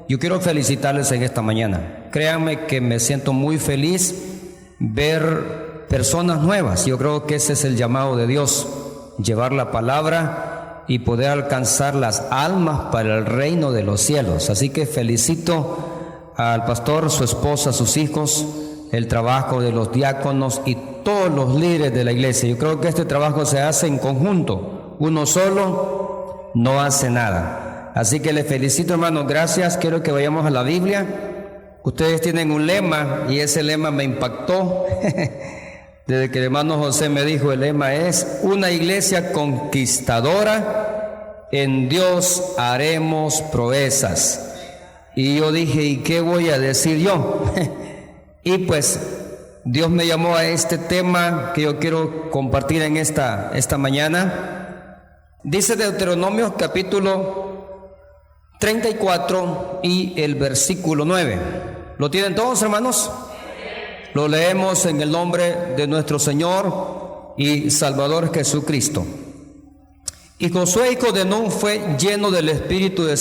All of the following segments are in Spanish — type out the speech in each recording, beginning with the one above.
Yo quiero felicitarles en esta mañana. Créanme que me siento muy feliz ver personas nuevas. Yo creo que ese es el llamado de Dios, llevar la palabra y poder alcanzar las almas para el reino de los cielos. Así que felicito al pastor, su esposa, sus hijos, el trabajo de los diáconos y todos los líderes de la iglesia. Yo creo que este trabajo se hace en conjunto. Uno solo no hace nada. Así que les felicito, hermanos, gracias. Quiero que vayamos a la Biblia. Ustedes tienen un lema y ese lema me impactó. Desde que el hermano José me dijo, el lema es: una iglesia conquistadora, en Dios haremos proezas. Y yo dije, ¿y qué voy a decir yo? Y pues Dios me llamó a este tema que yo quiero compartir en esta mañana. Dice Deuteronomio capítulo 34 y el versículo 9. ¿Lo tienen todos, hermanos? Lo leemos en el nombre de nuestro Señor y Salvador Jesucristo. Y Josué, hijo de Nun, fue lleno del espíritu de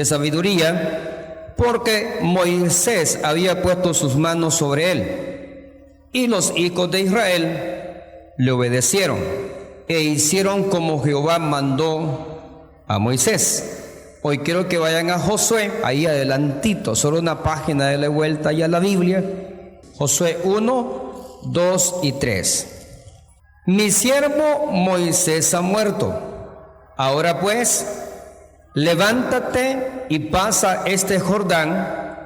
sabiduría, porque Moisés había puesto sus manos sobre él. Y los hijos de Israel le obedecieron e hicieron como Jehová mandó a Moisés. Hoy quiero que vayan a Josué, ahí adelantito, solo una página de la vuelta y a la Biblia. Josué 1, 2 y 3. Mi siervo Moisés ha muerto. Ahora pues, levántate y pasa este Jordán,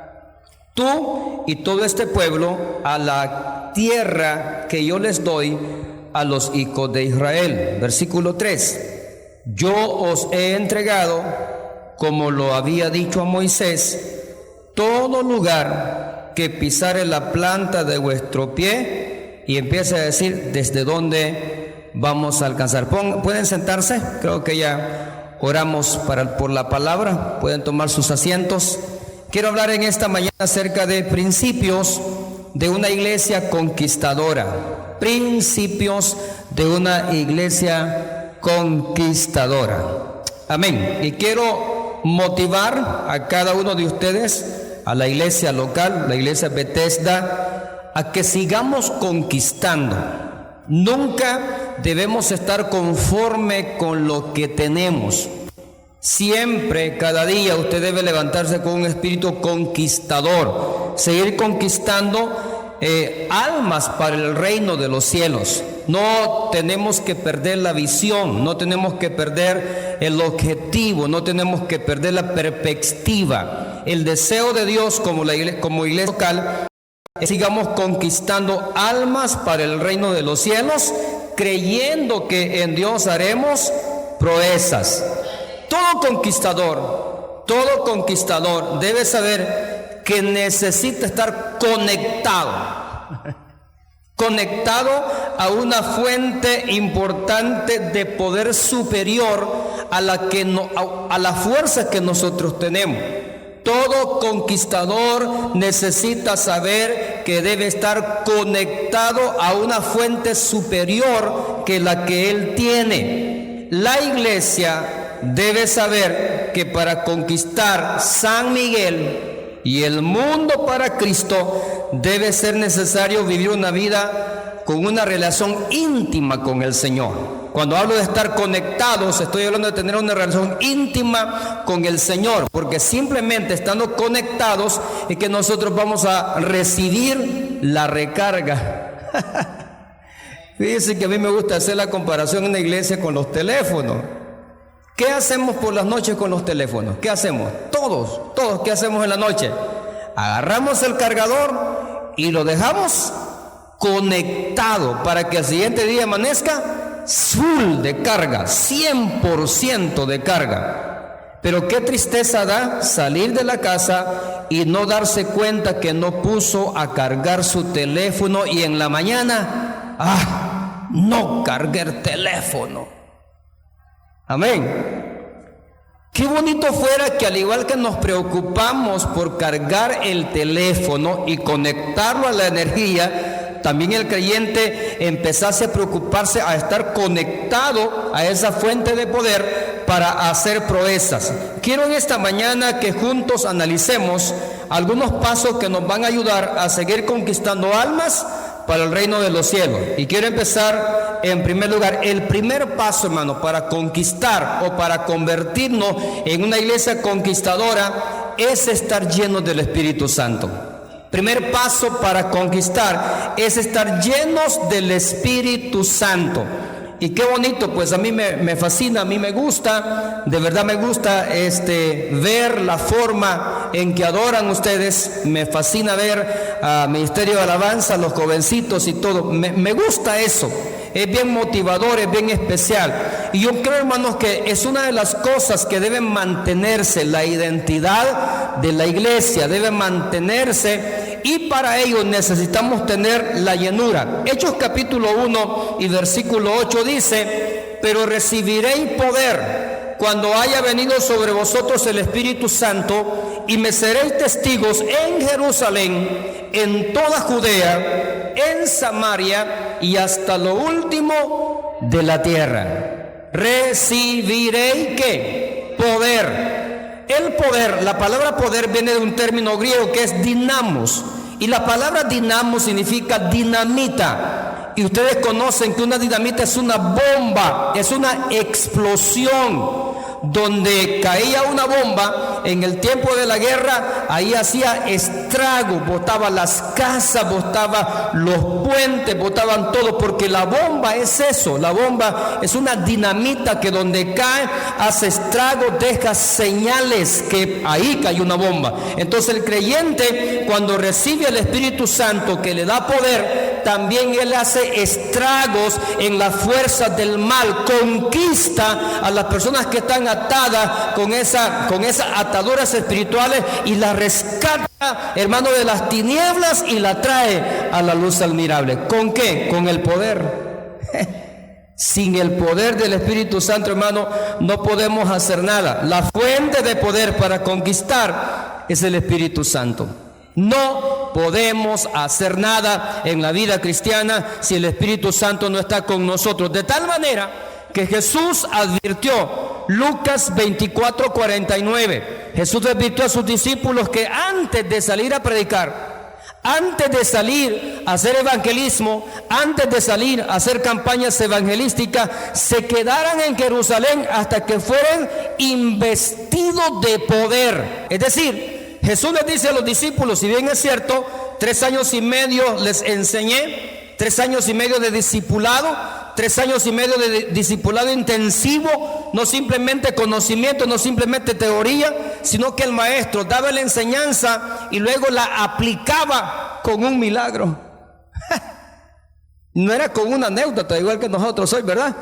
tú y todo este pueblo, a la tierra que yo les doy a los hijos de Israel. Versículo 3. Yo os he entregado, como lo había dicho a Moisés, todo lugar que pisare la planta de vuestro pie. Y empieza a decir desde dónde vamos a alcanzar. ¿Pueden sentarse? Creo que ya oramos por la palabra. Pueden tomar sus asientos. Quiero hablar en esta mañana acerca de principios de una iglesia conquistadora. Principios de una iglesia conquistadora. Amén. Y quiero motivar a cada uno de ustedes, a la iglesia local, la iglesia Bethesda, a que sigamos conquistando. Nunca debemos estar conforme con lo que tenemos. Siempre, cada día, usted debe levantarse con un espíritu conquistador, seguir conquistando almas para el reino de los cielos. No tenemos que perder la visión, no tenemos que perder el objetivo, no tenemos que perder la perspectiva. El deseo de Dios como iglesia local es que sigamos conquistando almas para el reino de los cielos, creyendo que en Dios haremos proezas. Todo conquistador debe saber que necesita estar conectado a una fuente importante de poder superior a la fuerza que nosotros tenemos. Todo conquistador necesita saber que debe estar conectado a una fuente superior que la que él tiene. La iglesia debe saber que para conquistar San Miguel y el mundo para Cristo, debe ser necesario vivir una vida con una relación íntima con el Señor. Cuando hablo de estar conectados, estoy hablando de tener una relación íntima con el Señor, porque simplemente estando conectados es que nosotros vamos a recibir la recarga. Fíjense que a mí me gusta hacer la comparación en la iglesia con los teléfonos. ¿Qué hacemos por las noches con los teléfonos? ¿Qué hacemos? Todos, ¿qué hacemos en la noche? Agarramos el cargador y lo dejamos conectado para que al siguiente día amanezca full de carga, 100% de carga. Pero qué tristeza da salir de la casa y no darse cuenta que no puso a cargar su teléfono y en la mañana, no cargué el teléfono. Amén. Qué bonito fuera que al igual que nos preocupamos por cargar el teléfono y conectarlo a la energía, también el creyente empezase a preocuparse, a estar conectado a esa fuente de poder para hacer proezas. Quiero en esta mañana que juntos analicemos algunos pasos que nos van a ayudar a seguir conquistando almas para el reino de los cielos. Y quiero empezar en primer lugar. El primer paso, hermano, para conquistar o para convertirnos en una iglesia conquistadora es estar llenos del Espíritu Santo. Primer paso para conquistar es estar llenos del Espíritu Santo. Y qué bonito, pues a mí me fascina, a mí me gusta, de verdad me gusta ver la forma en que adoran ustedes. Me fascina ver a Ministerio de Alabanza, los jovencitos y todo. Me gusta eso, es bien motivador, es bien especial. Y yo creo, hermanos, que es una de las cosas que deben mantenerse, la identidad de la iglesia debe mantenerse. Y para ello necesitamos tener la llenura. Hechos capítulo 1 y versículo 8 dice: pero recibiréis poder cuando haya venido sobre vosotros el Espíritu Santo, y me seréis testigos en Jerusalén, en toda Judea, en Samaria y hasta lo último de la tierra. Recibiréis ¿qué? Poder. El poder, la palabra poder viene de un término griego que es dinamos, y la palabra dinamos significa dinamita. Y ustedes conocen que una dinamita es una bomba, es una explosión. Donde caía una bomba en el tiempo de la guerra, ahí hacía estrago, botaba las casas, botaba los puentes, botaban todo, porque la bomba es eso, la bomba es una dinamita que donde cae hace estrago, deja señales que ahí cayó una bomba. Entonces el creyente, cuando recibe el Espíritu Santo que le da poder, también él hace estragos en las fuerzas del mal, conquista a las personas que están atadas con esas ataduras espirituales y la rescata, hermano, de las tinieblas y la trae a la luz admirable. ¿Con qué? Con el poder. Sin el poder del Espíritu Santo, hermano, no podemos hacer nada. La fuente de poder para conquistar es el Espíritu Santo. No podemos hacer nada en la vida cristiana si el Espíritu Santo no está con nosotros. De tal manera que Jesús advirtió, Lucas 24:49, Jesús advirtió a sus discípulos que antes de salir a predicar, antes de salir a hacer evangelismo, antes de salir a hacer campañas evangelísticas, se quedaran en Jerusalén hasta que fueran investidos de poder. Es decir, Jesús les dice a los discípulos, si bien es cierto, 3 años y medio les enseñé, 3 años y medio de discipulado, 3 años y medio de discipulado intensivo, no simplemente conocimiento, no simplemente teoría, sino que el maestro daba la enseñanza y luego la aplicaba con un milagro. No era con una anécdota, igual que nosotros hoy, ¿verdad?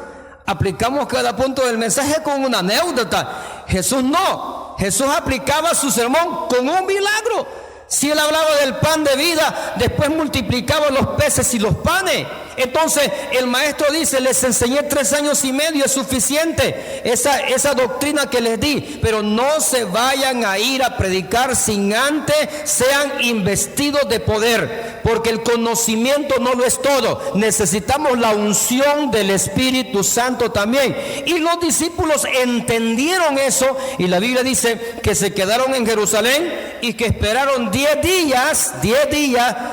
Aplicamos cada punto del mensaje con una anécdota. Jesús no, Jesús aplicaba su sermón con un milagro. Si él hablaba del pan de vida, después multiplicaba los peces y los panes. Entonces el maestro dice, les enseñé 3 años y medio, es suficiente esa doctrina que les di, pero no se vayan a ir a predicar sin antes sean investidos de poder, porque el conocimiento no lo es todo, necesitamos la unción del Espíritu Santo también. Y los discípulos entendieron eso, y la Biblia dice que se quedaron en Jerusalén y que esperaron 10 días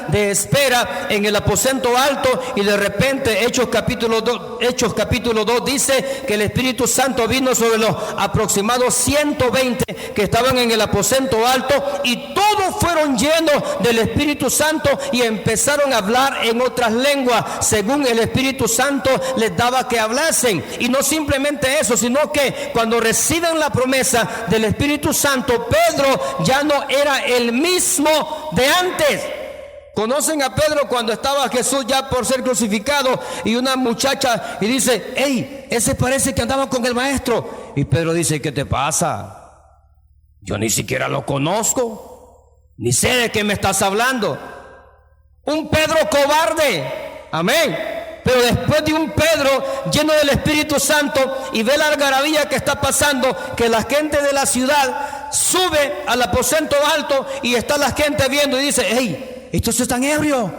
de espera en el aposento alto, y de repente Hechos capítulo 2 dice que el Espíritu Santo vino sobre los aproximados 120 que estaban en el aposento alto, y todos fueron llenos del Espíritu Santo y empezaron a hablar en otras lenguas según el Espíritu Santo les daba que hablasen. Y no simplemente eso, sino que cuando reciben la promesa del Espíritu Santo, Pedro ya no era el mismo de antes. Conocen a Pedro cuando estaba Jesús ya por ser crucificado, y una muchacha y dice, hey, ese parece que andaba con el maestro. Y Pedro dice, ¿qué te pasa? Yo ni siquiera lo conozco, ni sé de qué me estás hablando. Un Pedro cobarde, amén. Pero después de un Pedro lleno del Espíritu Santo y ve la algarabía que está pasando, que la gente de la ciudad sube al aposento alto y está la gente viendo y dice, hey, estos están ebrios,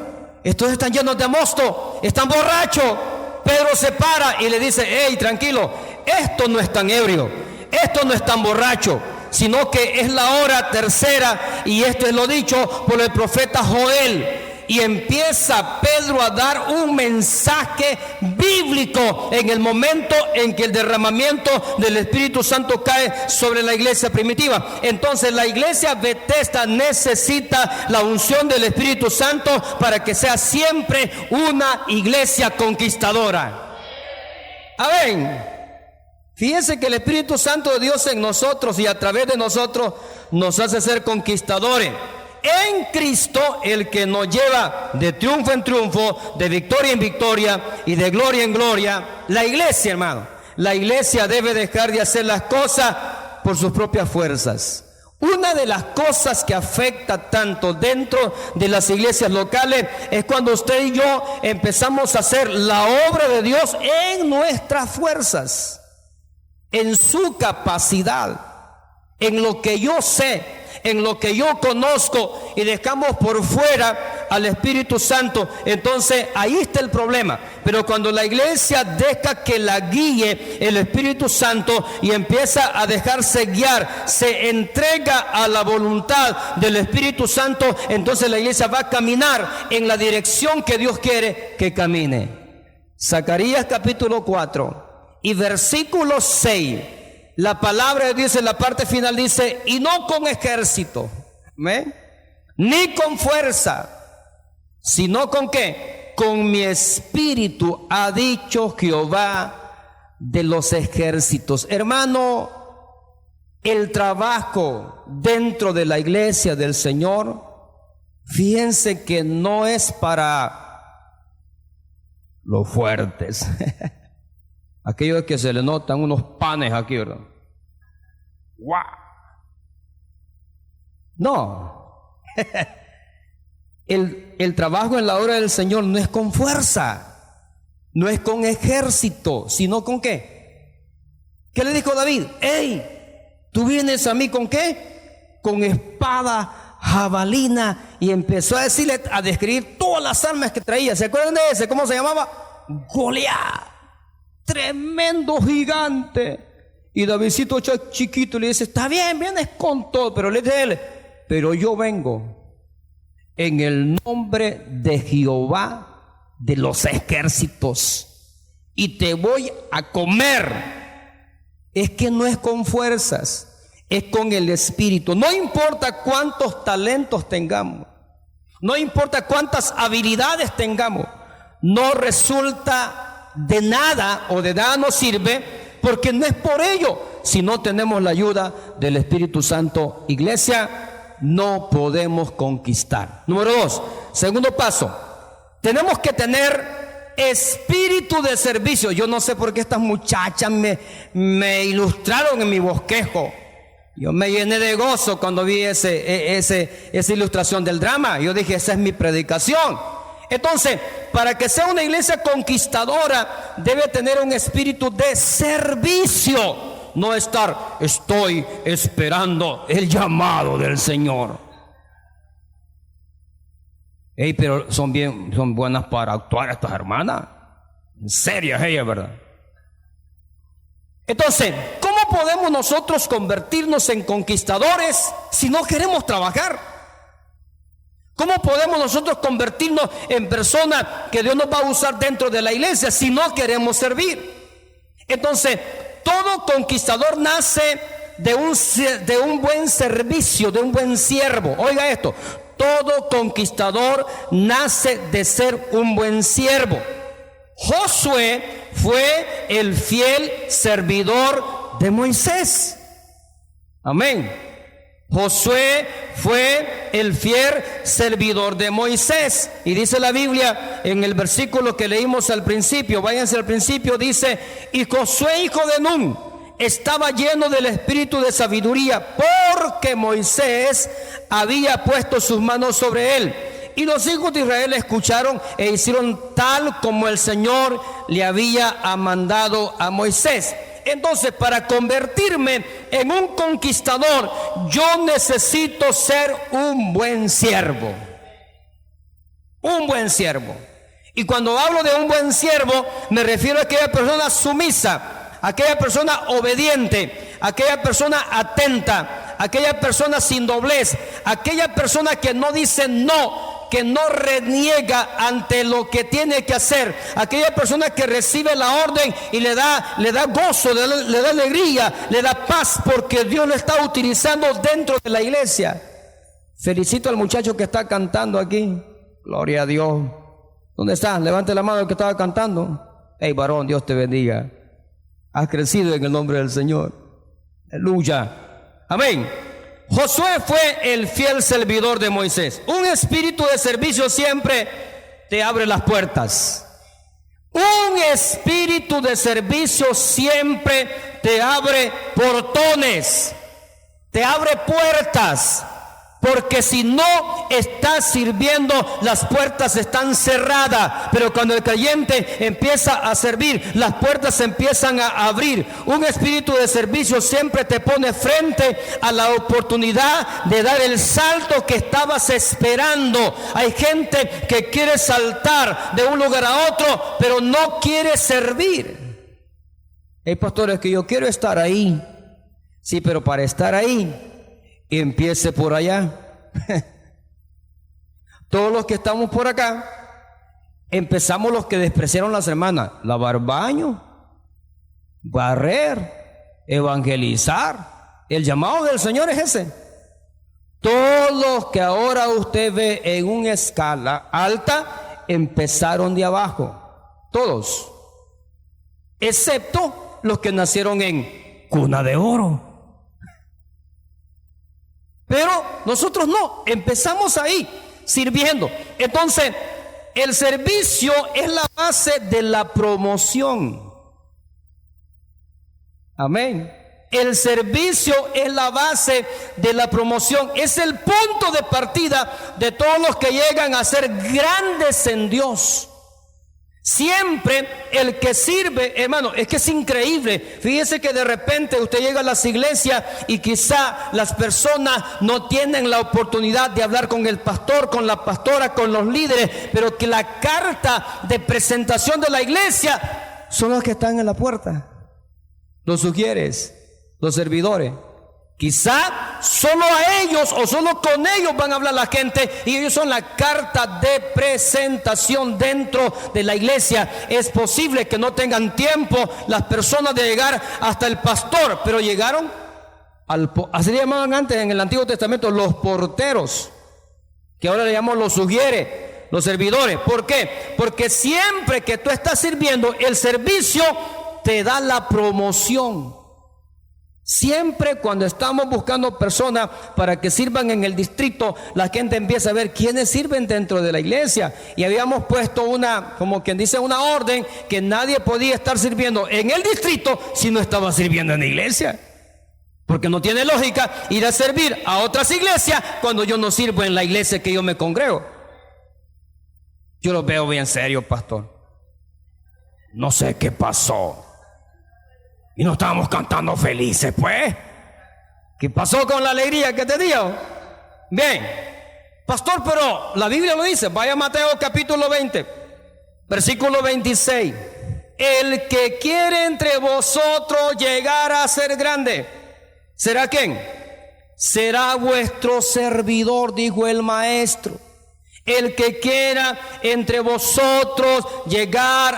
estos están llenos de mosto, están borrachos. Pedro se para y le dice: hey, tranquilo, esto no es tan ebrio, esto no es tan borracho, sino que es la hora tercera, y esto es lo dicho por el profeta Joel. Y empieza Pedro a dar un mensaje bíblico en el momento en que el derramamiento del Espíritu Santo cae sobre la iglesia primitiva. Entonces la iglesia Bethesda necesita la unción del Espíritu Santo para que sea siempre una iglesia conquistadora. Amén. Fíjense que el Espíritu Santo de Dios en nosotros y a través de nosotros nos hace ser conquistadores. En Cristo, el que nos lleva de triunfo en triunfo, de victoria en victoria y de gloria en gloria. La iglesia, hermano, la iglesia debe dejar de hacer las cosas por sus propias fuerzas. Una de las cosas que afecta tanto dentro de las iglesias locales es cuando usted y yo empezamos a hacer la obra de Dios en nuestras fuerzas, en su capacidad, en lo que yo sé, en lo que yo conozco, y dejamos por fuera al Espíritu Santo. Entonces ahí está el problema. Pero cuando la iglesia deja que la guíe el Espíritu Santo y empieza a dejarse guiar, se entrega a la voluntad del Espíritu Santo, entonces la iglesia va a caminar en la dirección que Dios quiere que camine. Zacarías capítulo 4 y versículo 6. La palabra de Dios en la parte final dice: y no con ejército, ¿ven?, ni con fuerza, sino con ¿qué? Con mi espíritu, ha dicho Jehová de los ejércitos. Hermano, el trabajo dentro de la iglesia del Señor, fíjense que no es para los fuertes. Aquellos que se le notan unos panes aquí, ¿verdad? ¡Guau! No. El trabajo en la obra del Señor no es con fuerza, no es con ejército, sino con ¿qué? ¿Qué le dijo David? ¡Ey! ¿Tú vienes a mí con qué? Con espada, jabalina. Y empezó a decirle, a describir todas las armas que traía. ¿Se acuerdan de ese? ¿Cómo se llamaba? Goliat. Tremendo gigante. Y Davidcito chiquito le dice: está bien, vienes con todo. Pero le dice él: pero yo vengo en el nombre de Jehová de los ejércitos y te voy a comer. Es que no es con fuerzas, es con el Espíritu. No importa cuántos talentos tengamos, no importa cuántas habilidades tengamos, no resulta de nada, o de nada nos sirve, porque no es por ello. Si no tenemos la ayuda del Espíritu Santo, iglesia, no podemos conquistar. Número 2, segundo paso, tenemos que tener espíritu de servicio. Yo no sé por qué estas muchachas me ilustraron en mi bosquejo. Yo me llené de gozo cuando vi esa ilustración del drama. Yo dije: esa es mi predicación. Entonces, para que sea una iglesia conquistadora, debe tener un espíritu de servicio. No estoy esperando el llamado del Señor. Pero son buenas para actuar estas hermanas. Serias ellas, ¿verdad? Entonces, ¿cómo podemos nosotros convertirnos en conquistadores si no queremos trabajar? ¿Cómo podemos nosotros convertirnos en personas que Dios nos va a usar dentro de la iglesia si no queremos servir? Entonces, todo conquistador nace de un buen servicio, de un buen siervo. Oiga esto: todo conquistador nace de ser un buen siervo. Josué fue el fiel servidor de Moisés. Amén. Josué fue el fiel servidor de Moisés. Y dice la Biblia en el versículo que leímos al principio, váyanse al principio, dice: y Josué, hijo de Nun, estaba lleno del espíritu de sabiduría, porque Moisés había puesto sus manos sobre él. Y los hijos de Israel escucharon e hicieron tal como el Señor le había mandado a Moisés. Entonces, para convertirme en un conquistador, yo necesito ser un buen siervo. un buen siervo. Y cuando hablo de un buen siervo, me refiero a aquella persona sumisa, aquella persona obediente, aquella persona atenta, aquella persona sin doblez, aquella persona que no dice no, que no reniega ante lo que tiene que hacer, aquella persona que recibe la orden y le da gozo, le da alegría, le da paz, porque Dios lo está utilizando dentro de la iglesia. Felicito al muchacho que está cantando aquí. Gloria a Dios. ¿Dónde está? Levante la mano el que estaba cantando. Hey, varón, Dios te bendiga. Has crecido en el nombre del Señor. Aleluya. Amén. Josué fue el fiel servidor de Moisés. Un espíritu de servicio siempre te abre las puertas. Un espíritu de servicio siempre te abre portones, te abre puertas. Porque si no estás sirviendo, las puertas están cerradas. Pero cuando el creyente empieza a servir, las puertas se empiezan a abrir. Un espíritu de servicio siempre te pone frente a la oportunidad de dar el salto que estabas esperando. Hay gente que quiere saltar de un lugar a otro, pero no quiere servir. Hey, pastor, es que yo quiero estar ahí. Sí, pero para estar ahí, empiece por allá. Todos los que estamos por acá, empezamos los que despreciaron la semana: lavar baño, barrer, evangelizar. El llamado del Señor es ese. Todos los que ahora usted ve en una escala alta, empezaron de abajo. Todos, excepto los que nacieron en cuna de oro. Pero nosotros no, empezamos ahí, sirviendo. Entonces, el servicio es la base de la promoción. Amén. El servicio es la base de la promoción. Es el punto de partida de todos los que llegan a ser grandes en Dios. Siempre el que sirve, hermano, es que es increíble. Fíjese que de repente usted llega a las iglesias y quizá las personas no tienen la oportunidad de hablar con el pastor, con la pastora, con los líderes, pero que la carta de presentación de la iglesia son los que están en la puerta, los sugieres, los servidores. Quizá solo a ellos o solo con ellos van a hablar la gente, y ellos son la carta de presentación dentro de la iglesia. Es posible que no tengan tiempo las personas de llegar hasta el pastor, pero llegaron así le llamaban antes en el Antiguo Testamento los porteros, que ahora le llamamos los sugieres, los servidores. ¿Por qué? Porque siempre que tú estás sirviendo, el servicio te da la promoción. Siempre cuando estamos buscando personas para que sirvan en el distrito, la gente empieza a ver quiénes sirven dentro de la iglesia. Y habíamos puesto como quien dice, una orden que nadie podía estar sirviendo en el distrito si no estaba sirviendo en la iglesia. Porque no tiene lógica ir a servir a otras iglesias cuando yo no sirvo en la iglesia que yo me congrego. Yo lo veo bien serio, pastor. No sé qué pasó. Y no estábamos cantando felices, pues. ¿Qué pasó con la alegría que te dio? Bien, pastor, pero la Biblia lo dice. Vaya a Mateo capítulo 20, versículo 26. El que quiere entre vosotros llegar a ser grande, ¿será quién? Será vuestro servidor, dijo el maestro. El que quiera entre vosotros llegar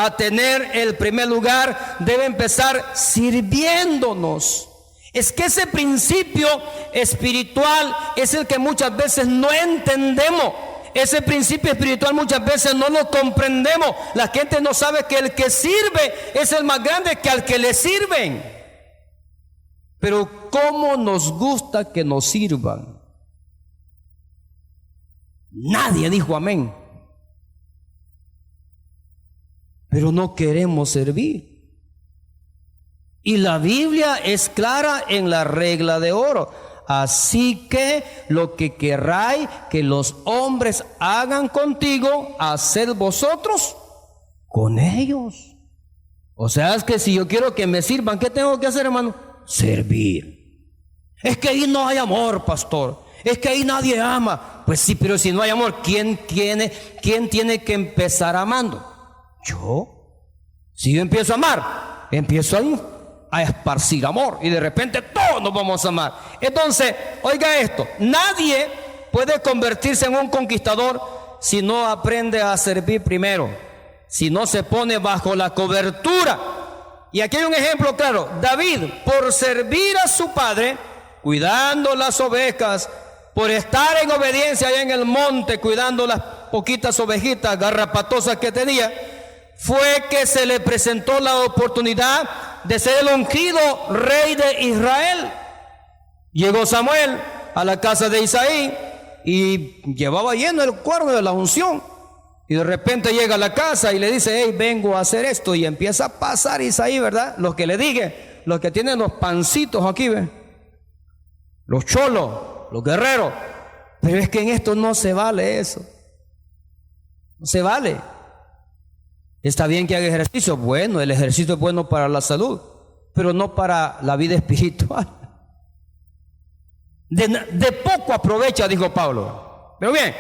a tener el primer lugar, debe empezar sirviéndonos. Es que ese principio espiritual es el que muchas veces no entendemos. Ese principio espiritual muchas veces no lo comprendemos. La gente no sabe que el que sirve es el más grande que al que le sirven. Pero ¿cómo nos gusta que nos sirvan? Nadie dijo amén. Pero no queremos servir. Y la Biblia es clara en la regla de oro. Así que lo que querráis que los hombres hagan contigo, haced vosotros con ellos. O sea, es que si yo quiero que me sirvan, ¿qué tengo que hacer, hermano? Servir. Es que ahí no hay amor, pastor. Es que ahí nadie ama. Pues sí, pero si no hay amor, ¿quién tiene que empezar amando? Yo. Si yo empiezo a amar, empiezo a esparcir amor y de repente todos nos vamos a amar. Entonces, oiga esto, nadie puede convertirse en un conquistador si no aprende a servir primero, si no se pone bajo la cobertura. Y aquí hay un ejemplo claro. David, por servir a su padre, cuidando las ovejas, por estar en obediencia allá en el monte, cuidando las poquitas ovejitas garrapatosas que tenía, fue que se le presentó la oportunidad de ser el ungido rey de Israel. Llegó Samuel a la casa de Isaí y llevaba lleno el cuerno de la unción. Y de repente llega a la casa y le dice: hey, vengo a hacer esto. Y empieza a pasar Isaí, ¿verdad? Los que le dije, los que tienen los pancitos aquí, ¿ven? Los cholos, los guerreros. Pero es que en esto no se vale eso. No se vale. Está bien que haga ejercicio. Bueno, el ejercicio es bueno para la salud, pero no para la vida espiritual. De poco aprovecha, dijo Pablo. Pero bien,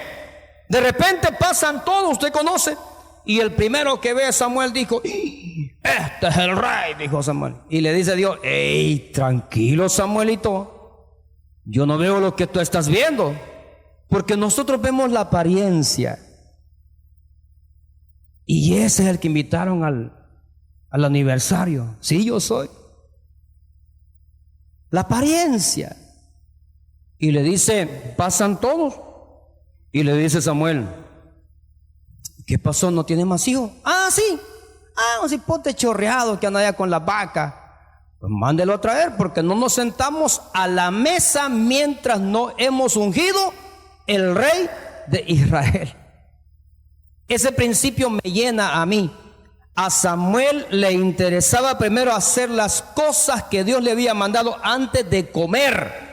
de repente pasan todos, usted conoce, y el primero que ve a Samuel dijo: este es el rey, dijo Samuel. Y le dice Dios: hey, tranquilo, Samuelito, yo no veo lo que tú estás viendo, porque nosotros vemos la apariencia. Y ese es el que invitaron al aniversario. Sí, yo soy. La apariencia. Y le dice: pasan todos. Y le dice Samuel: ¿qué pasó? ¿No tiene más hijos? Ah, sí. Ah, un cipote chorreado que anda allá con la vaca. Pues mándelo a traer, porque no nos sentamos a la mesa mientras no hemos ungido el rey de Israel. Ese principio me llena a mí. A Samuel le interesaba primero hacer las cosas que Dios le había mandado antes de comer.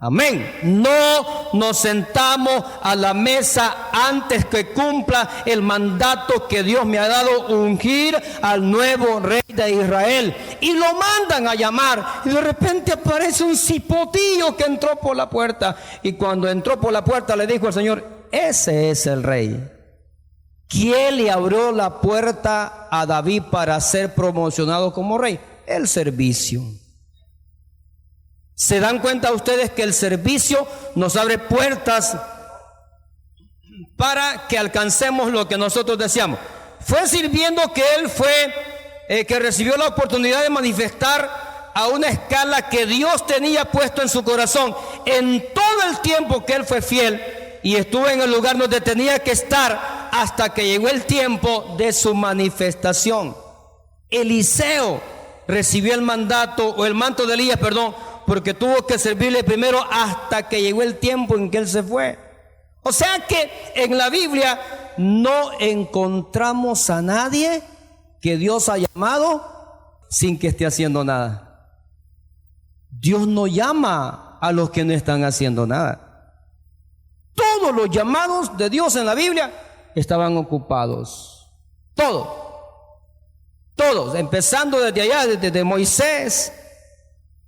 Amén. No nos sentamos a la mesa antes que cumpla el mandato que Dios me ha dado, ungir al nuevo rey de Israel. Y lo mandan a llamar. Y de repente aparece un cipotillo que entró por la puerta. Y cuando entró por la puerta le dijo al Señor: ese es el rey. ¿Quién le abrió la puerta a David para ser promocionado como rey? El servicio. ¿Se dan cuenta ustedes que el servicio nos abre puertas para que alcancemos lo que nosotros deseamos? Fue sirviendo que él que recibió la oportunidad de manifestar a una escala que Dios tenía puesto en su corazón. En todo el tiempo que él fue fiel y estuvo en el lugar donde tenía que estar, hasta que llegó el tiempo de su manifestación. Eliseo recibió el mandato, o el manto de Elías, perdón, porque tuvo que servirle primero hasta que llegó el tiempo en que él se fue. O sea que en la Biblia no encontramos a nadie que Dios ha llamado sin que esté haciendo nada. Dios no llama a los que no están haciendo nada. Todos los llamados de Dios en la Biblia estaban ocupados. Todos, empezando desde allá, desde Moisés,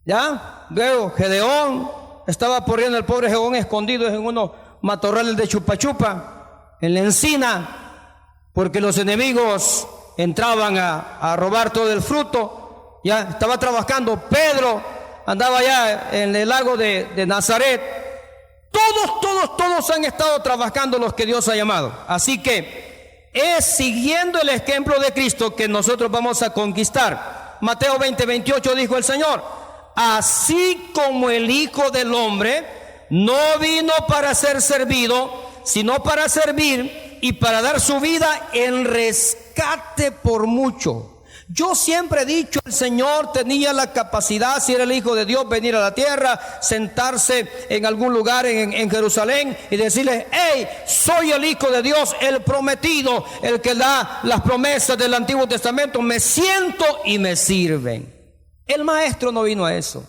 ¿ya? Luego Gedeón, estaba corriendo el pobre Gedeón escondido en unos matorrales de chupa chupa, en la encina, porque los enemigos entraban a robar todo el fruto. Ya estaba trabajando. Pedro andaba allá en el lago de Nazaret. Todos han estado trabajando los que Dios ha llamado. Así que es siguiendo el ejemplo de Cristo que nosotros vamos a conquistar. Mateo 20:28 dijo el Señor: así como el Hijo del Hombre no vino para ser servido, sino para servir y para dar su vida en rescate por mucho. Yo siempre he dicho, el Señor tenía la capacidad, si era el Hijo de Dios, venir a la tierra, sentarse en algún lugar en Jerusalén y decirles: hey, soy el Hijo de Dios, el prometido, el que da las promesas del Antiguo Testamento, me siento y me sirven. El maestro no vino a eso.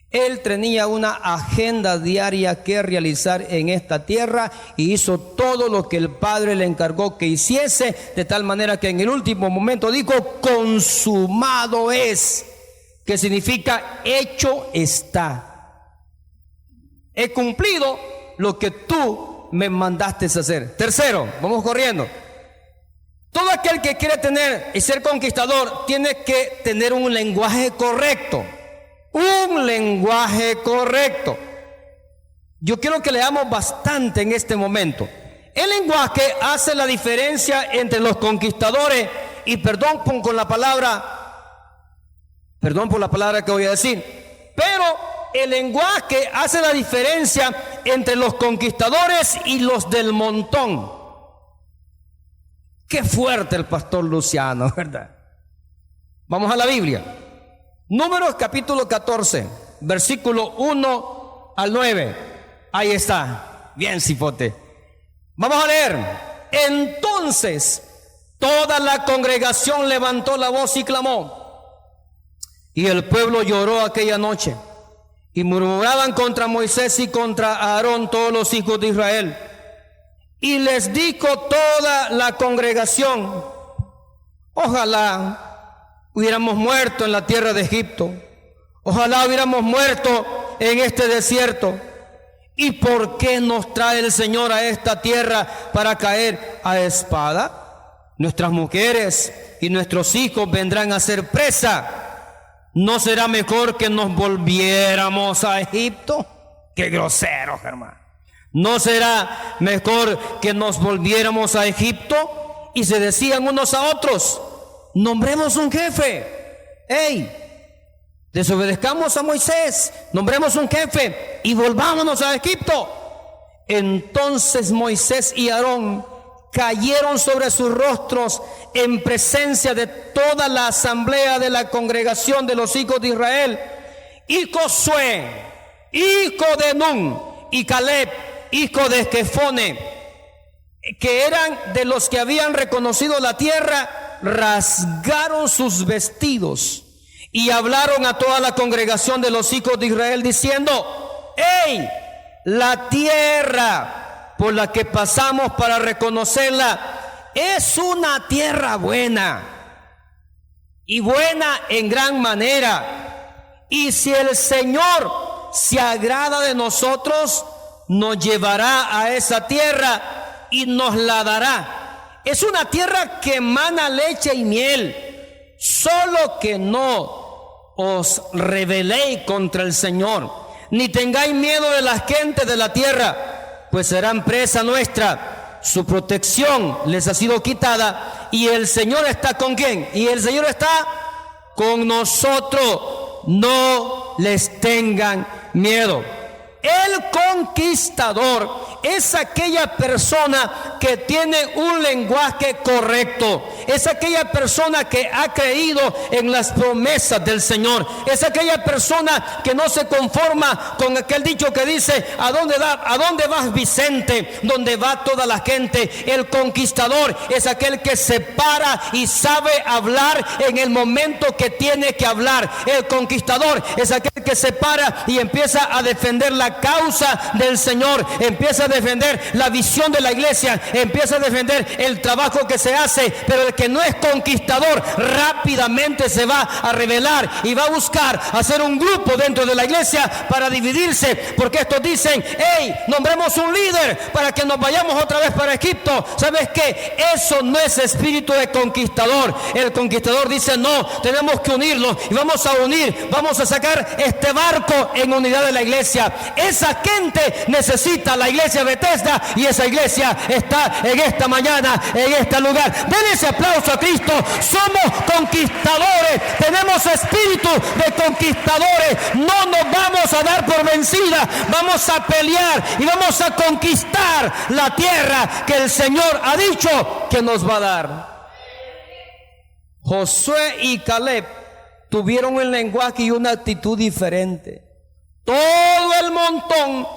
Él tenía una agenda diaria que realizar en esta tierra y hizo todo lo que el Padre le encargó que hiciese, de tal manera que en el último momento dijo: consumado es, que significa hecho está. He cumplido lo que tú me mandaste hacer. Tercero, vamos corriendo. Todo aquel que quiere tener y ser conquistador tiene que tener un lenguaje correcto. Un lenguaje correcto. Yo quiero que leamos bastante en este momento. El lenguaje hace la diferencia entre los conquistadores y perdón por la palabra que voy a decir, pero el lenguaje hace la diferencia entre los conquistadores y los del montón. Qué fuerte el pastor Luciano, ¿verdad? Vamos a la Biblia. Números capítulo 14, versículo 1 al 9. Ahí está. Bien, cipote. Vamos a leer. Entonces toda la congregación levantó la voz y clamó. Y el pueblo lloró aquella noche. Y murmuraban contra Moisés y contra Aarón todos los hijos de Israel. Y les dijo toda la congregación: ojalá hubiéramos muerto en la tierra de Egipto. Ojalá hubiéramos muerto en este desierto. ¿Y por qué nos trae el Señor a esta tierra para caer a espada? Nuestras mujeres y nuestros hijos vendrán a ser presa. ¿No será mejor que nos volviéramos a Egipto? ¡Qué grosero, hermano! ¿No será mejor que nos volviéramos a Egipto? Y se decían unos a otros: nombremos un jefe. ¡Ey! Desobedezcamos a Moisés, nombremos un jefe y volvámonos a Egipto. Entonces Moisés y Aarón cayeron sobre sus rostros en presencia de toda la asamblea de la congregación de los hijos de Israel. Y Josué, hijo de Nun, y Caleb, hijo de Jefone, que eran de los que habían reconocido la tierra, rasgaron sus vestidos y hablaron a toda la congregación de los hijos de Israel diciendo: ¡Ey! La tierra por la que pasamos para reconocerla es una tierra buena, y buena en gran manera. Y si el Señor se agrada de nosotros, nos llevará a esa tierra y nos la dará. Es una tierra que emana leche y miel. Solo que no os rebeléis contra el Señor, ni tengáis miedo de las gentes de la tierra, pues serán presa nuestra. Su protección les ha sido quitada, y el Señor está ¿con quién? Y el Señor está con nosotros. No les tengan miedo. El conquistador es aquella persona que tiene un lenguaje correcto. Es aquella persona que ha creído en las promesas del Señor. Es aquella persona que no se conforma con aquel dicho que dice: ¿a dónde vas, Vicente? Donde va toda la gente. El conquistador es aquel que se para y sabe hablar en el momento que tiene que hablar. El conquistador es aquel que se para y empieza a defender la causa del Señor, empieza a defender la visión de la iglesia, empieza a defender el trabajo que se hace. Pero el que no es conquistador rápidamente se va a rebelar y va a buscar hacer un grupo dentro de la iglesia para dividirse, porque estos dicen: hey, nombremos un líder para que nos vayamos otra vez para Egipto. ¿Sabes qué? Eso no es espíritu de conquistador. El conquistador dice: no, tenemos que unirnos y vamos a unir, vamos a sacar este barco en unidad de la iglesia. Esa gente necesita la iglesia Bethesda, y esa iglesia está en esta mañana, en este lugar. Denle ese aplauso a Cristo. Somos conquistadores, tenemos espíritu de conquistadores. No nos vamos a dar por vencida, vamos a pelear y vamos a conquistar la tierra que el Señor ha dicho que nos va a dar. Josué y Caleb tuvieron un lenguaje y una actitud diferente. Todo el montón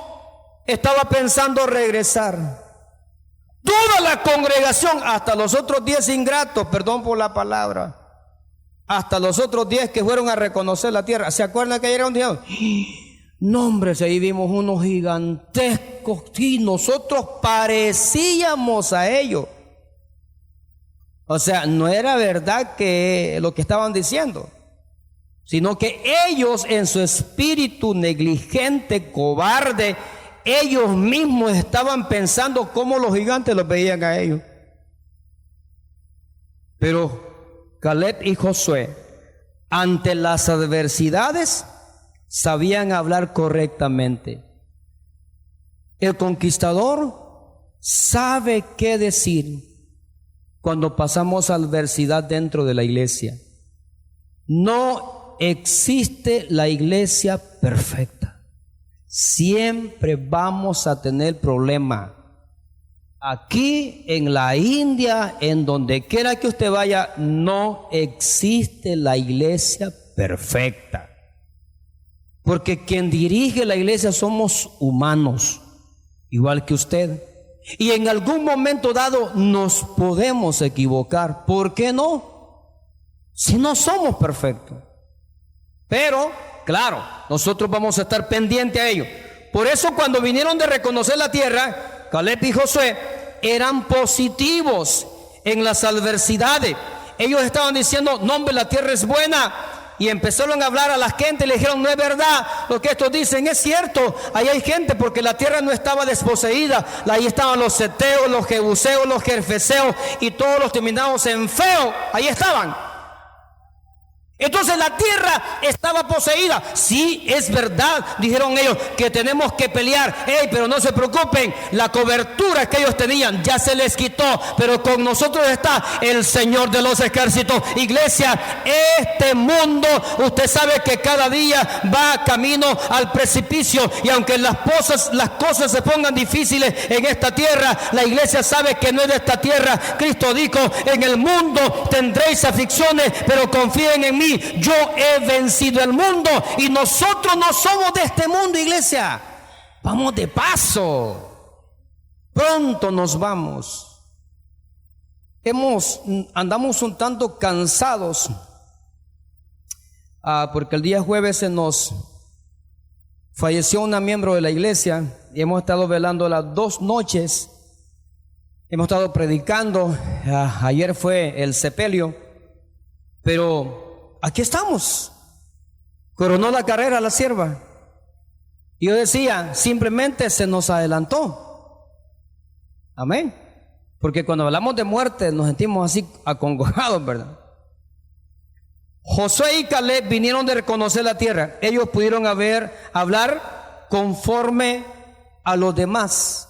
estaba pensando regresar. Toda la congregación, hasta los otros 10 ingratos, perdón por la palabra, hasta los otros 10 que fueron a reconocer la tierra. ¿Se acuerdan que ayer un día? No, hombre, ahí vimos unos gigantescos, y nosotros parecíamos a ellos. O sea, no era verdad que lo que estaban diciendo, sino que ellos, en su espíritu negligente, cobarde, ellos mismos estaban pensando cómo los gigantes los veían a ellos. Pero Caleb y Josué, ante las adversidades, sabían hablar correctamente. El conquistador sabe qué decir cuando pasamos adversidad dentro de la iglesia. No existe la iglesia perfecta. Siempre vamos a tener problemas. Aquí, en la India, en donde quiera que usted vaya, no existe la iglesia perfecta. Porque quien dirige la iglesia somos humanos, igual que usted. Y en algún momento dado nos podemos equivocar. ¿Por qué no? Si no somos perfectos. Pero, claro, nosotros vamos a estar pendientes a ello. Por eso cuando vinieron de reconocer la tierra, Caleb y Josué eran positivos en las adversidades. Ellos estaban diciendo, no hombre, la tierra es buena. Y empezaron a hablar a la gente y le dijeron, no es verdad lo que estos dicen, es cierto, ahí hay gente porque la tierra no estaba desposeída, ahí estaban los seteos, los jebuseos, los gerfeseos y todos los terminados en feo, ahí estaban. Entonces la tierra estaba poseída. Sí, es verdad, dijeron ellos, que tenemos que pelear. Pero no se preocupen, la cobertura que ellos tenían ya se les quitó, pero con nosotros está el Señor de los ejércitos. Iglesia, este mundo, usted sabe que cada día va camino al precipicio, y aunque las cosas se pongan difíciles en esta tierra, la iglesia sabe que no es de esta tierra. Cristo dijo, en el mundo tendréis aflicciones, pero confíen en mí, yo he vencido el mundo. Y nosotros no somos de este mundo, iglesia. Vamos de paso. Pronto nos vamos. Andamos un tanto cansados, porque el día jueves se nos falleció una miembro de la iglesia y hemos estado velando las 2 noches. Hemos estado predicando. Ayer fue el sepelio, pero aquí estamos. Coronó la carrera la sierva. Y yo decía, simplemente se nos adelantó. Amén. Porque cuando hablamos de muerte nos sentimos así acongojados, ¿verdad? Josué y Caleb vinieron de reconocer la tierra. Ellos pudieron hablar conforme a los demás,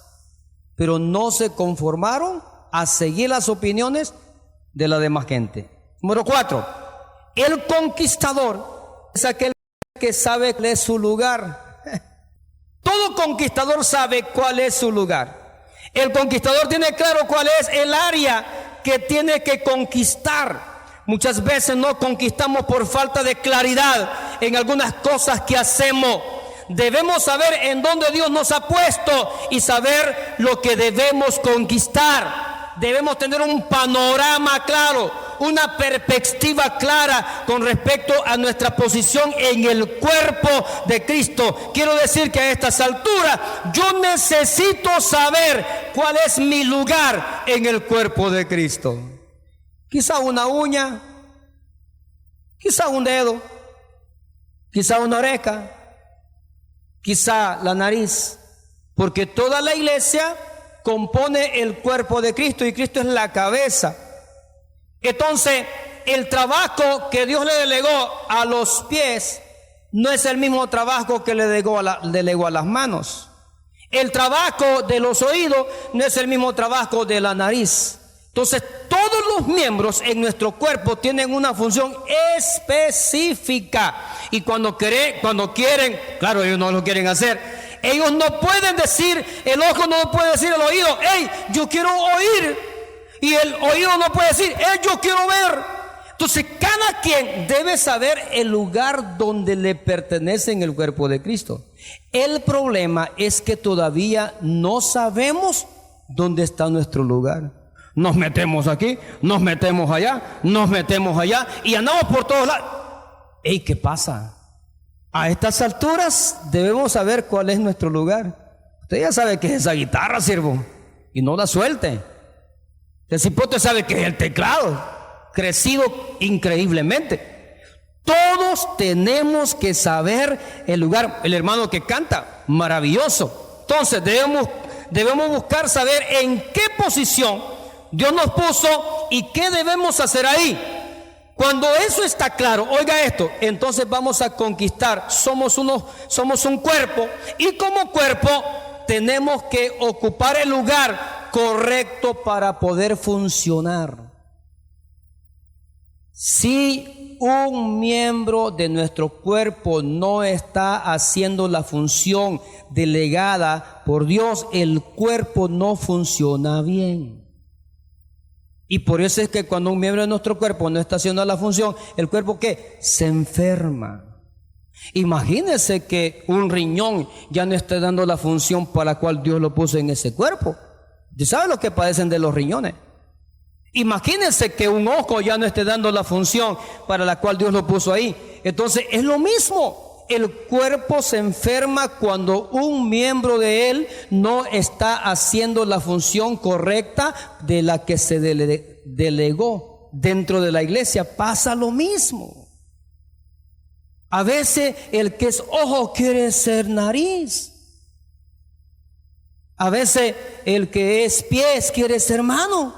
pero no se conformaron a seguir las opiniones de la demás gente. Número 4. El conquistador es aquel que sabe cuál es su lugar. Todo conquistador sabe cuál es su lugar. El conquistador tiene claro cuál es el área que tiene que conquistar. Muchas veces no conquistamos por falta de claridad en algunas cosas que hacemos. Debemos saber en dónde Dios nos ha puesto y saber lo que debemos conquistar. Debemos tener un panorama claro, una perspectiva clara con respecto a nuestra posición en el cuerpo de Cristo. Quiero decir que a estas alturas yo necesito saber cuál es mi lugar en el cuerpo de Cristo. Quizá una uña, quizá un dedo, quizá una oreja, quizá la nariz, porque toda la iglesia compone el cuerpo de Cristo y Cristo es la cabeza. Entonces, el trabajo que Dios le delegó a los pies no es el mismo trabajo que le delegó a las manos. El trabajo de los oídos no es el mismo trabajo de la nariz. Entonces, todos los miembros en nuestro cuerpo tienen una función específica. Y cuando quieren, claro, ellos no lo quieren hacer. Ellos no pueden decir, el ojo no puede decir al oído, hey, yo quiero oír. Y el oído no puede decir, hey, yo quiero ver. Entonces cada quien debe saber el lugar donde le pertenece en el cuerpo de Cristo. El problema es que todavía no sabemos dónde está nuestro lugar. Nos metemos aquí, nos metemos allá y andamos por todos lados. Hey, ¿qué pasa? A estas alturas debemos saber cuál es nuestro lugar. Usted ya sabe que es esa guitarra, siervo, y no la suelte. El cipote sabe que es el teclado, crecido increíblemente. Todos tenemos que saber el lugar. El hermano que canta, maravilloso. Entonces debemos buscar saber en qué posición Dios nos puso y qué debemos hacer ahí. Cuando eso está claro, oiga esto, entonces vamos a conquistar. Somos un cuerpo, y como cuerpo tenemos que ocupar el lugar correcto para poder funcionar. Si un miembro de nuestro cuerpo no está haciendo la función delegada por Dios, el cuerpo no funciona bien. Y por eso es que cuando un miembro de nuestro cuerpo no está haciendo la función, el cuerpo ¿qué? Se enferma. Imagínense que un riñón ya no esté dando la función para la cual Dios lo puso en ese cuerpo. ¿Usted sabe lo que padecen de los riñones? Imagínense que un ojo ya no esté dando la función para la cual Dios lo puso ahí. Entonces es lo mismo. El cuerpo se enferma cuando un miembro de él no está haciendo la función correcta de la que se delegó. Dentro de la iglesia pasa lo mismo. A veces el que es ojo quiere ser nariz. A veces el que es pies quiere ser mano.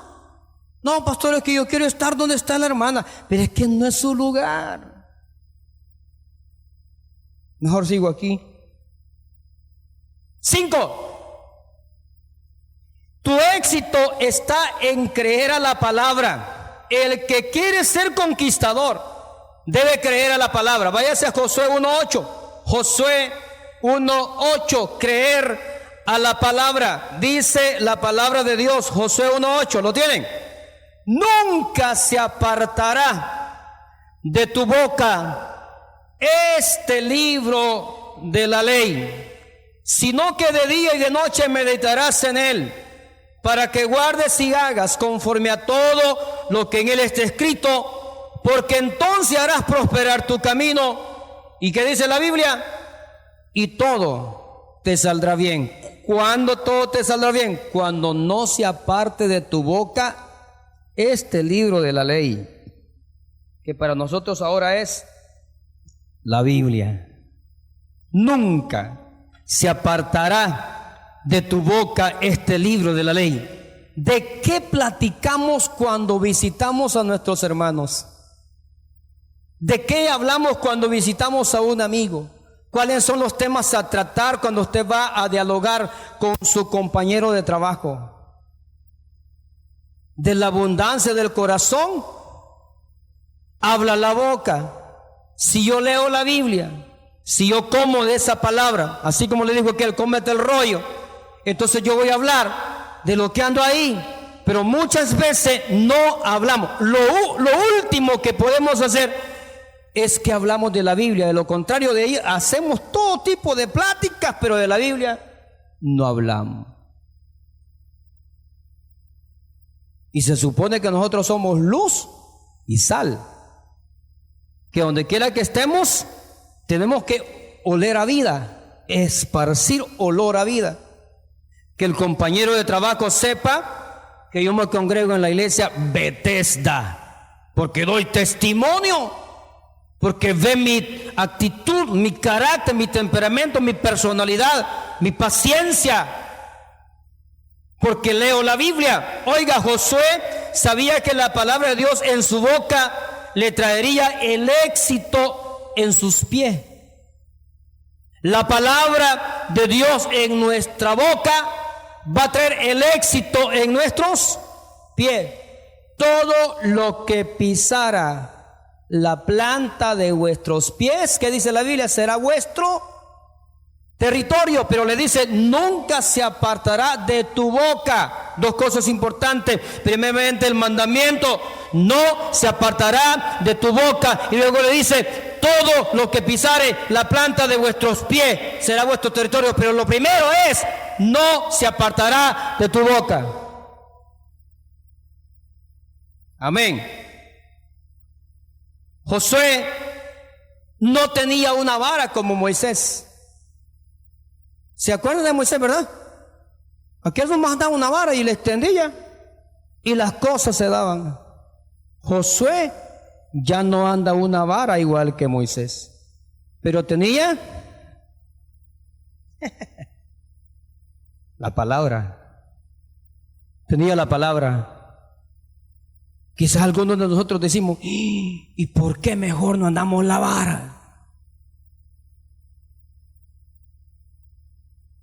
No, pastor, es que yo quiero estar donde está la hermana, pero es que no es su lugar. Mejor sigo aquí. 5. Tu éxito está en creer a la palabra. El que quiere ser conquistador debe creer a la palabra. Váyase a Josué 1:8. Josué 1:8. Creer a la palabra. Dice la palabra de Dios. Josué 1:8. ¿Lo tienen? Nunca se apartará de tu boca este libro de la ley, sino que de día y de noche meditarás en él, para que guardes y hagas conforme a todo lo que en él está escrito, porque entonces harás prosperar tu camino. ¿Y qué dice la Biblia? Y todo te saldrá bien. ¿Cuándo todo te saldrá bien? Cuando no se aparte de tu boca este libro de la ley, que para nosotros ahora es la Biblia. Nunca se apartará de tu boca este libro de la ley. ¿De qué platicamos cuando visitamos a nuestros hermanos? ¿De qué hablamos cuando visitamos a un amigo? ¿Cuáles son los temas a tratar cuando usted va a dialogar con su compañero de trabajo? De la abundancia del corazón habla la boca. Si yo leo la Biblia, si yo como de esa palabra, así como le dijo aquel, cómete el rollo, entonces yo voy a hablar de lo que ando ahí. Pero muchas veces no hablamos. Lo último que podemos hacer es que hablamos de la Biblia. De lo contrario, de ahí hacemos todo tipo de pláticas, pero de la Biblia no hablamos. Y se supone que nosotros somos luz y sal, que donde quiera que estemos tenemos que oler a vida, esparcir olor a vida. Que el compañero de trabajo sepa que yo me congrego en la iglesia Bethesda, porque doy testimonio, porque ve mi actitud, mi carácter, mi temperamento, mi personalidad, mi paciencia, porque leo la Biblia. Oiga, Josué sabía que la palabra de Dios en su boca le traería el éxito en sus pies. La palabra de Dios en nuestra boca va a traer el éxito en nuestros pies. Todo lo que pisara la planta de vuestros pies, ¿qué dice la Biblia? Será vuestro territorio, pero le dice, nunca se apartará de tu boca. Dos cosas importantes. Primeramente, el mandamiento, no se apartará de tu boca. Y luego le dice, todo lo que pisare la planta de vuestros pies será vuestro territorio. Pero lo primero es, no se apartará de tu boca. Amén. Josué no tenía una vara como Moisés. ¿Se acuerdan de Moisés, verdad? Aquel nomás daba una vara y le extendía y las cosas se daban. Josué ya no anda una vara igual que Moisés, pero tenía La palabra. Tenía la palabra. Quizás algunos de nosotros decimos, ¿y por qué mejor no andamos la vara?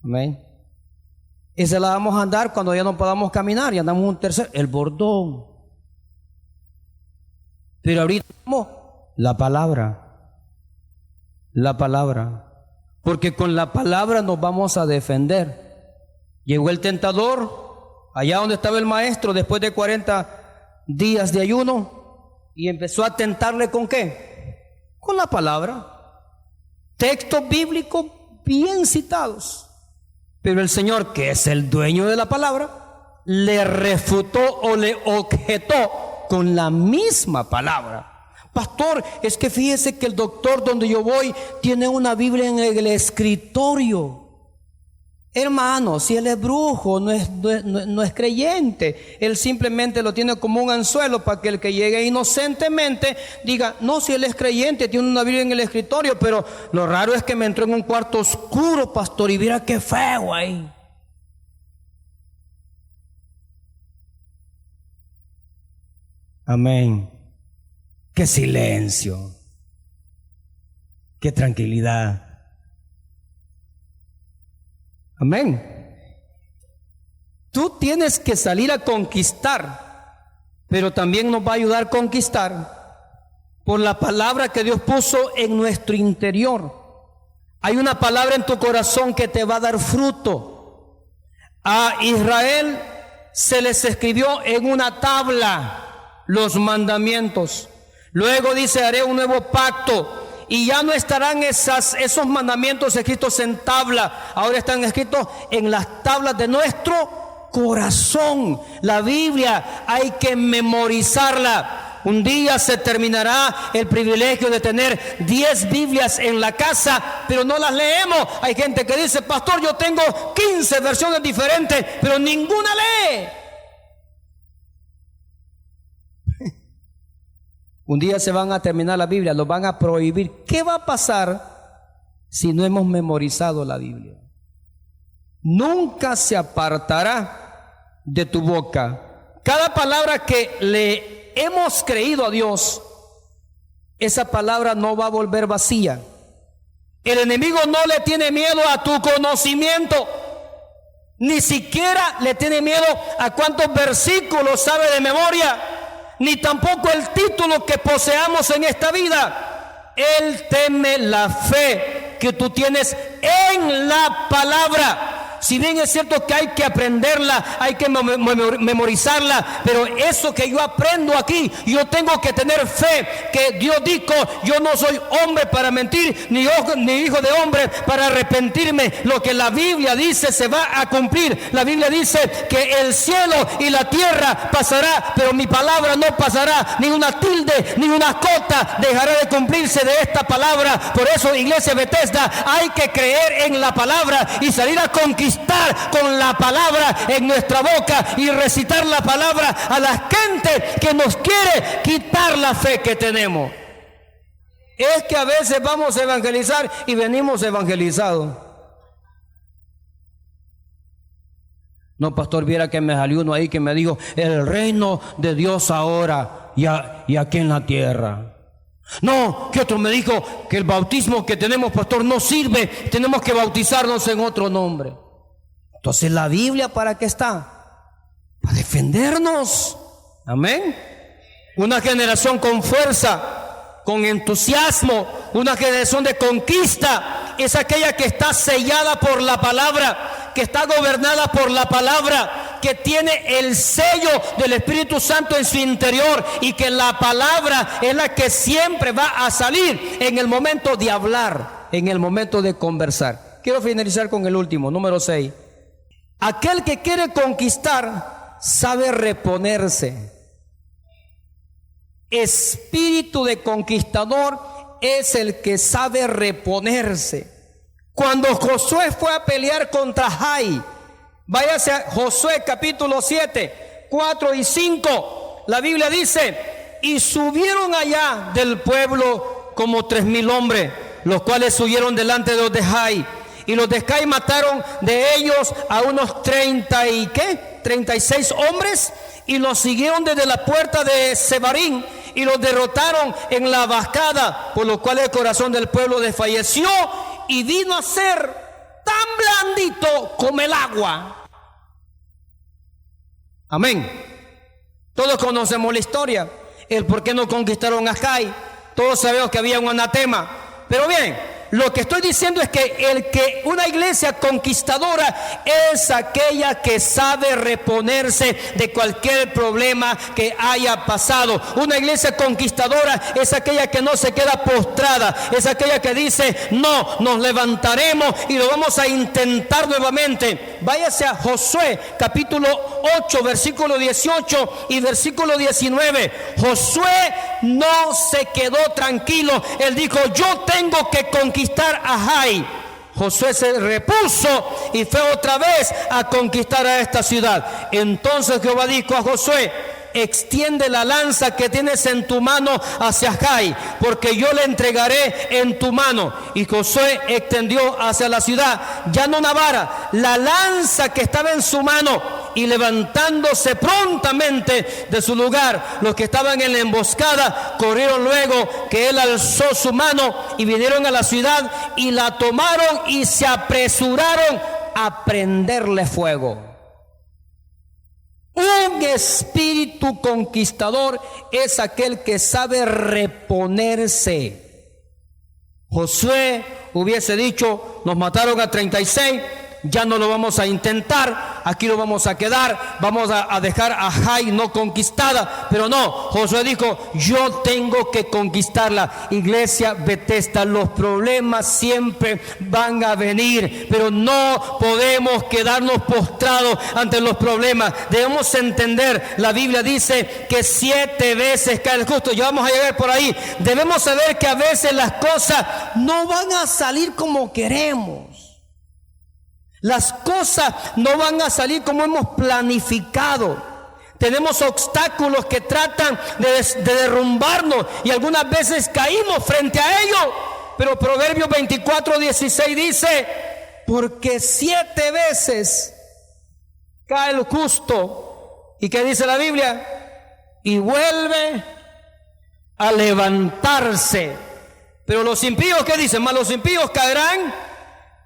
Amén. Esa la vamos a andar cuando ya no podamos caminar y andamos un tercer, el bordón. Pero ahorita la palabra. La palabra. Porque con la palabra nos vamos a defender. Llegó el tentador, allá donde estaba el maestro, después de 40 días de ayuno, y empezó a tentarle ¿con qué? Con la palabra. Textos bíblicos bien citados. Pero el Señor, que es el dueño de la palabra, le refutó o le objetó con la misma palabra. Pastor, es que fíjese que el doctor donde yo voy tiene una Biblia en el escritorio. Hermano, si él es brujo, no es creyente. Él simplemente lo tiene como un anzuelo para que el que llegue inocentemente diga, no, si él es creyente, tiene una Biblia en el escritorio, pero lo raro es que me entró en un cuarto oscuro, pastor, y mira qué feo ahí. Amén. Qué silencio. Qué tranquilidad. Amén. Tú tienes que salir a conquistar, pero también nos va a ayudar a conquistar por la palabra que Dios puso en nuestro interior. Hay una palabra en tu corazón que te va a dar fruto. A Israel se les escribió en una tabla los mandamientos. Luego dice, haré un nuevo pacto. Y ya no estarán esos mandamientos escritos en tabla, ahora están escritos en las tablas de nuestro corazón. La Biblia hay que memorizarla. Un día se terminará el privilegio de tener 10 Biblias en la casa, pero no las leemos. Hay gente que dice, pastor, yo tengo 15 versiones diferentes, pero ninguna lee. Un día se van a terminar la Biblia, los van a prohibir. ¿Qué va a pasar si no hemos memorizado la Biblia? Nunca se apartará de tu boca. Cada palabra que le hemos creído a Dios, esa palabra no va a volver vacía. El enemigo no le tiene miedo a tu conocimiento, ni siquiera le tiene miedo a cuántos versículos sabe de memoria, ni tampoco el título que poseamos en esta vida. Él teme la fe que tú tienes en la palabra. Si bien es cierto que hay que aprenderla, hay que memorizarla, pero eso que yo aprendo aquí, yo tengo que tener fe que Dios dijo, yo no soy hombre para mentir, ni hijo de hombre para arrepentirme. Lo que la Biblia dice se va a cumplir. La Biblia dice que el cielo y la tierra pasará, pero mi palabra no pasará. Ni una tilde, ni una cota dejará de cumplirse de esta palabra. Por eso, Iglesia Bethesda, hay que creer en la palabra y salir a conquistar con la palabra en nuestra boca y recitar la palabra a la gente que nos quiere quitar la fe que tenemos. Es que a veces vamos a evangelizar y venimos evangelizados. No, pastor, viera que me salió uno ahí que me dijo, el reino de Dios ahora y aquí en la tierra. No, que otro me dijo que el bautismo que tenemos, pastor, no sirve, tenemos que bautizarnos en otro nombre. Entonces, ¿la Biblia para qué está? Para defendernos. Amén. Una generación con fuerza, con entusiasmo, una generación de conquista, es aquella que está sellada por la palabra, que está gobernada por la palabra, que tiene el sello del Espíritu Santo en su interior, y que la palabra es la que siempre va a salir en el momento de hablar, en el momento de conversar. Quiero finalizar con el último, número 6. Aquel que quiere conquistar sabe reponerse. Espíritu de conquistador es el que sabe reponerse. Cuando Josué fue a pelear contra Jai, váyase a Josué capítulo 7, 4 y 5, la Biblia dice, y subieron allá del pueblo como 3,000 hombres, los cuales huyeron delante de los de Jai. Y los de Jai mataron de ellos a unos 36 hombres, y los siguieron desde la puerta de Sebarín y los derrotaron en la bajada, por lo cual el corazón del pueblo desfalleció y vino a ser tan blandito como el agua. Amén. Todos conocemos la historia, el por qué no conquistaron a Jai. Todos sabemos que había un anatema. Pero bien, lo que estoy diciendo es que una iglesia conquistadora es aquella que sabe reponerse de cualquier problema que haya pasado. Una iglesia conquistadora es aquella que no se queda postrada, es aquella que dice: no, nos levantaremos y lo vamos a intentar nuevamente. Váyase a Josué capítulo 8 versículo 18 y versículo 19. Josué no se quedó tranquilo, él dijo: yo tengo que conquistar a Jai. Josué se repuso y fue otra vez a conquistar a esta ciudad. Entonces Jehová dijo a Josué: extiende la lanza que tienes en tu mano hacia Jai, porque yo le entregaré en tu mano. Y Josué extendió hacia la ciudad, ya no una vara, la lanza que estaba en su mano, y levantándose prontamente de su lugar, los que estaban en la emboscada corrieron luego que él alzó su mano, y vinieron a la ciudad y la tomaron y se apresuraron a prenderle fuego. Un espíritu conquistador es aquel que sabe reponerse. Josué hubiese dicho: nos mataron a 36, ya no lo vamos a intentar, aquí lo vamos a quedar, vamos a dejar a Jai no conquistada. Pero no, Josué dijo: yo tengo que conquistarla. Iglesia Bethesda, los problemas siempre van a venir, pero no podemos quedarnos postrados ante los problemas. Debemos entender, la Biblia dice que 7 veces cae el justo. Ya vamos a llegar por ahí. Debemos saber que a veces las cosas no van a salir como queremos. Las cosas no van a salir como hemos planificado. Tenemos obstáculos que tratan de derrumbarnos, y algunas veces caímos frente a ellos. Pero Proverbios 24:16 dice: porque 7 veces cae el justo. ¿Y qué dice la Biblia? Y vuelve a levantarse. Pero los impíos, ¿qué dicen? Mas los impíos caerán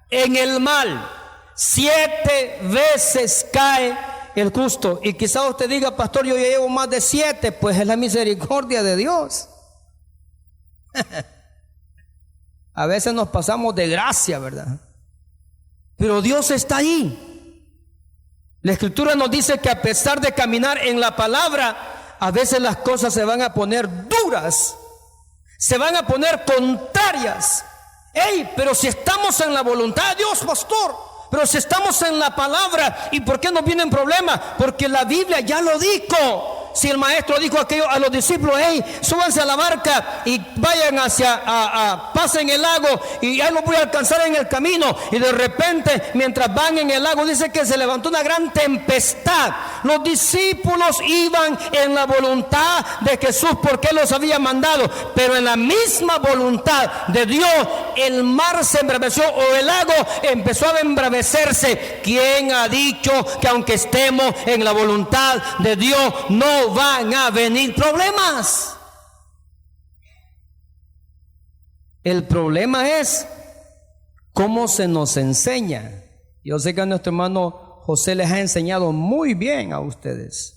en el mal. 7 veces cae el justo. Y quizá usted diga: pastor, yo ya llevo más de 7. Pues es la misericordia de Dios. A veces nos pasamos de gracia, ¿verdad? Pero Dios está ahí. La Escritura nos dice que a pesar de caminar en la palabra, a veces las cosas se van a poner duras, se van a poner contrarias. Pero si estamos en la voluntad de Dios, pastor, pero si estamos en la palabra, ¿y por qué nos vienen problemas? Porque la Biblia ya lo dijo. Si el maestro dijo aquello a los discípulos: súbanse a la barca y vayan pasen el lago, y ahí los voy a alcanzar en el camino. Y de repente, mientras van en el lago, dice que se levantó una gran tempestad. Los discípulos iban en la voluntad de Jesús, porque Él los había mandado, pero en la misma voluntad de Dios, el mar se embraveció, o el lago empezó a embravecerse. ¿Quién ha dicho que aunque estemos en la voluntad de Dios no van a venir problemas? El problema es cómo se nos enseña. Yo sé que a nuestro hermano José les ha enseñado muy bien a ustedes.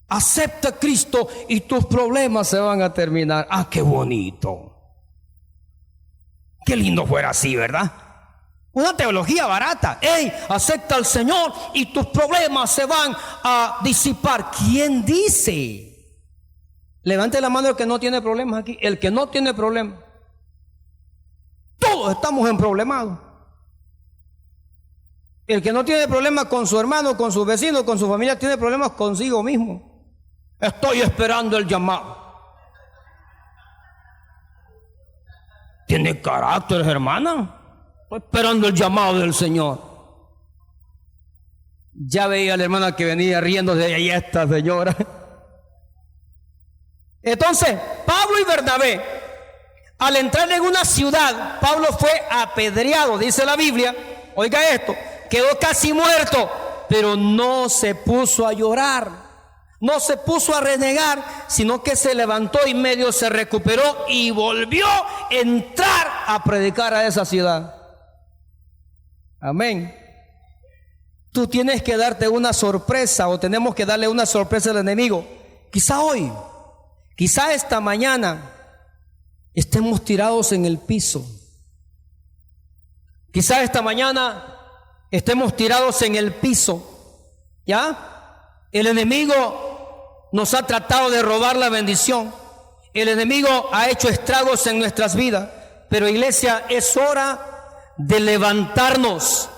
Acepta a Cristo y tus problemas se van a terminar. Qué bonito. Qué lindo fuera así, ¿verdad? Una teología barata. Acepta al Señor y tus problemas se van a disipar. ¿Quién dice? Levante la mano el que no tiene problemas aquí. El que no tiene problemas. Todos estamos en problemados. El que no tiene problemas con su hermano, con su vecino, con su familia, tiene problemas consigo mismo. Estoy esperando el llamado. ¿Tiene carácter, hermana? Estoy esperando el llamado del Señor. Ya veía a la hermana que venía riéndose de ahí, esta señora. Entonces, Pablo y Bernabé, Al entrar en una ciudad, Pablo fue apedreado, dice la Biblia. Oiga esto, quedó casi muerto, pero no se puso a llorar, no se puso a renegar, sino que se levantó y medio se recuperó y volvió a entrar a predicar a esa ciudad. Amén. Tú tienes que darte una sorpresa, o tenemos que darle una sorpresa al enemigo. Quizá hoy, quizá esta mañana estemos tirados en el piso. Quizá esta mañana estemos tirados en el piso. ¿Ya? El enemigo nos ha tratado de robar la bendición. El enemigo ha hecho estragos en nuestras vidas. Pero, iglesia, es hora de levantarnos.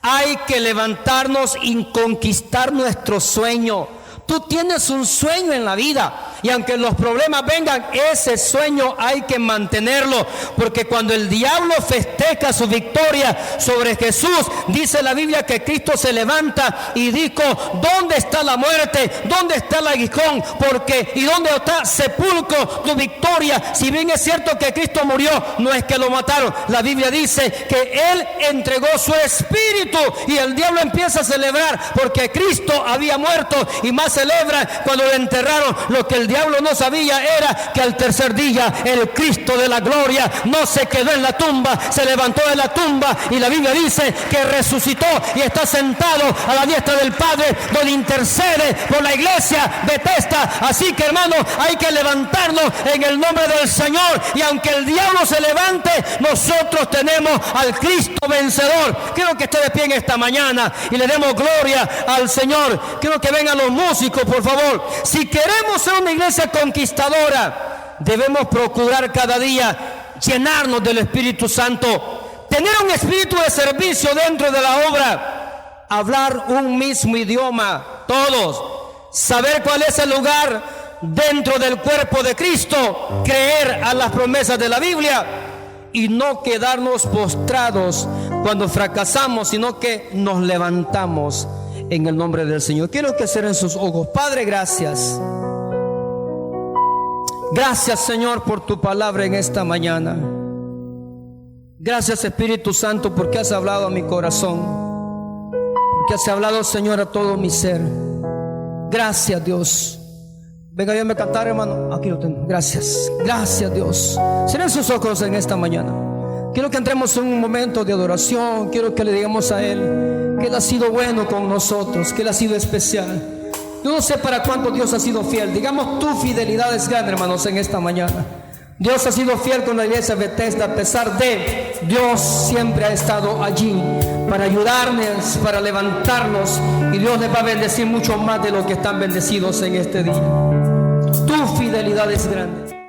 Hay que levantarnos y conquistar nuestro sueño. Tú tienes un sueño en la vida, y aunque los problemas vengan, ese sueño hay que mantenerlo, porque cuando el diablo festeja su victoria sobre Jesús, dice la Biblia que Cristo se levanta y dijo: ¿dónde está la muerte? ¿Dónde está el aguijón? Porque ¿y dónde está sepulcro tu victoria? Si bien es cierto que Cristo murió, no es que lo mataron. La Biblia dice que Él entregó su espíritu, y el diablo empieza a celebrar porque Cristo había muerto, y más celebra cuando lo enterraron. Lo que el diablo no sabía era que al tercer día el Cristo de la gloria no se quedó en la tumba, se levantó de la tumba, y la Biblia dice que resucitó y está sentado a la diestra del Padre, donde intercede por la iglesia Bethesda. Así que, hermano, hay que levantarnos en el nombre del Señor, y aunque el diablo se levante, nosotros tenemos al Cristo vencedor. Quiero que esté de pie en esta mañana y le demos gloria al Señor. Quiero que vengan los músicos, por favor. Si queremos ser una iglesia conquistadora, debemos procurar cada día llenarnos del Espíritu Santo, tener un espíritu de servicio dentro de la obra, hablar un mismo idioma todos, saber cuál es el lugar dentro del cuerpo de Cristo, creer a las promesas de la Biblia y no quedarnos postrados cuando fracasamos, sino que nos levantamos en el nombre del Señor. Quiero que cierren sus ojos. Padre, gracias. Gracias, Señor, por tu palabra en esta mañana. Gracias, Espíritu Santo, porque has hablado a mi corazón, porque has hablado, Señor, a todo mi ser. Gracias, Dios. Venga, ayúdame a cantar, hermano. Aquí lo tengo. Gracias. Gracias, Dios. Cierren sus ojos en esta mañana. Quiero que entremos en un momento de adoración. Quiero que le digamos a Él que Él ha sido bueno con nosotros, que Él ha sido especial. Yo no sé para cuánto Dios ha sido fiel. Digamos, tu fidelidad es grande, hermanos, en esta mañana. Dios ha sido fiel con la iglesia Bethesda. A pesar de, Dios siempre ha estado allí para ayudarnos, para levantarnos, y Dios les va a bendecir mucho más de lo que están bendecidos en este día. Tu fidelidad es grande.